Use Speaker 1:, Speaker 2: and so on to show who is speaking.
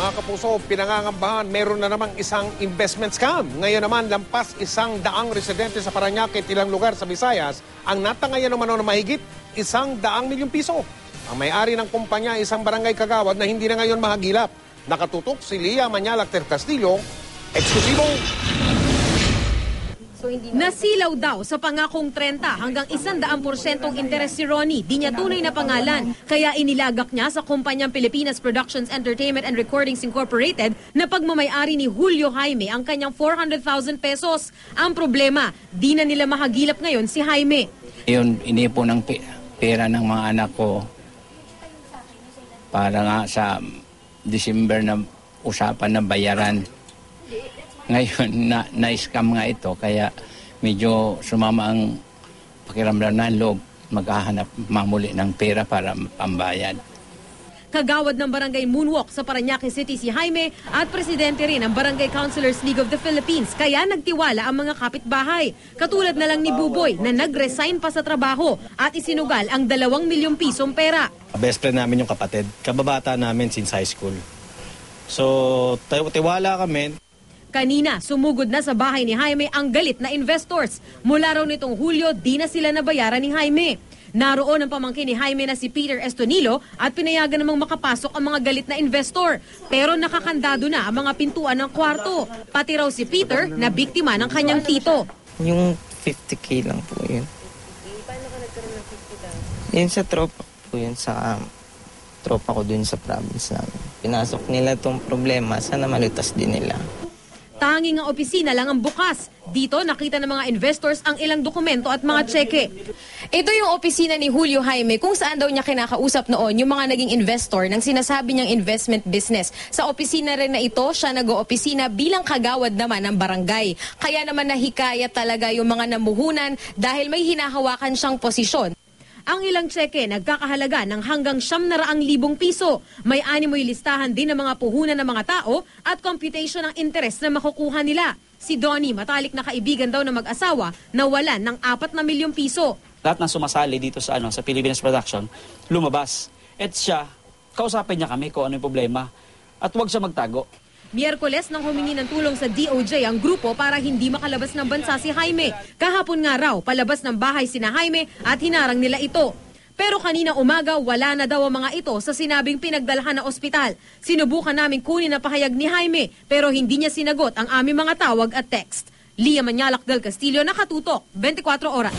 Speaker 1: Mga kapuso, pinangangambahan, meron na namang isang investment scam. Ngayon naman, lampas 100 residente sa Parañaque at ilang lugar sa Visayas ang natangayan naman ng mahigit 100 milyong piso. Ang may-ari ng kumpanya, isang barangay kagawad na hindi na ngayon mahagilap. Nakatutok si Lia Manyalak del Castillo, eksklusibo.
Speaker 2: Nasilaw daw sa pangakong 30 hanggang 100% interes si Ronnie. Di niya tunay na pangalan. Kaya inilagak niya sa kumpanyang Pilipinas Productions Entertainment and Recordings Incorporated na pagmamayari ni Julio Jaime ang kanyang 400,000 pesos. Ang problema, di na nila mahagilap ngayon si Jaime.
Speaker 3: Yun, inipo ng pera ng mga anak ko para nga sa December na usapan na bayaran. Ngayon, na-scam nga ito, kaya medyo sumama ang pakiramdam ng loob, maghahanap mamuli ng pera para pambayad.
Speaker 2: Kagawad ng Barangay Moonwalk sa Parañaque City si Jaime at presidente rin ng Barangay Councilors League of the Philippines, kaya nagtiwala ang mga kapitbahay. Katulad na lang ni Buboy na nag-resign pa sa trabaho at isinugal ang 2 milyong pisong pera.
Speaker 4: Best friend namin yung kapatid, kababata namin since high school. So, tiwala kami.
Speaker 2: Kanina, sumugod na sa bahay ni Jaime ang galit na investors. Mula raw nitong Hulyo, di na sila nabayaran ni Jaime. Naroon ang pamangkin ni Jaime na si Peter Estonilo at pinayagan namang makapasok ang mga galit na investor. Pero nakakandado na ang mga pintuan ng kwarto. Pati raw si Peter na biktima ng kanyang tito.
Speaker 5: Yung 50K lang po yun.
Speaker 2: Paano ka nagkaroon ng 50,000?
Speaker 5: Yun sa tropa po yun, sa tropa ko dun sa province namin. Pinasok nila itong problema, sana malutas din nila.
Speaker 2: Tanging ang opisina lang ang bukas. Dito nakita ng mga investors ang ilang dokumento at mga tseke. Ito yung opisina ni Julio Jaime kung saan daw niya kinakausap noon yung mga naging investor ng sinasabi niyang investment business. Sa opisina rin na ito, siya nag-oopisina bilang kagawad naman ng barangay. Kaya naman nahikayat talaga yung mga namuhunan dahil may hinahawakan siyang posisyon. Ang ilang tseke nagkakahalaga ng hanggang 700,000 piso. May 6 listahan din ng mga puhunan ng mga tao at computation ng interes na makukuha nila. Si Donnie, matalik na kaibigan daw ng mag-asawa, nawalan ng 4 milyong piso.
Speaker 6: Lahat ng sumasali dito sa Pilipinas Production, lumabas. At siya, kausapin niya kami kung ano yung problema at huwag siya magtago.
Speaker 2: Miyerkules nang humingi ng tulong sa DOJ ang grupo para hindi makalabas ng bansa si Jaime. Kahapon nga raw, palabas ng bahay sina Jaime at hinarang nila ito. Pero kanina umaga, wala na daw ang mga ito sa sinabing pinagdalhan na ospital. Sinubukan namin kunin ang pahayag ni Jaime, pero hindi niya sinagot ang aming mga tawag at text. Lia Manyalak del Castillo, nakatutok, 24 oras.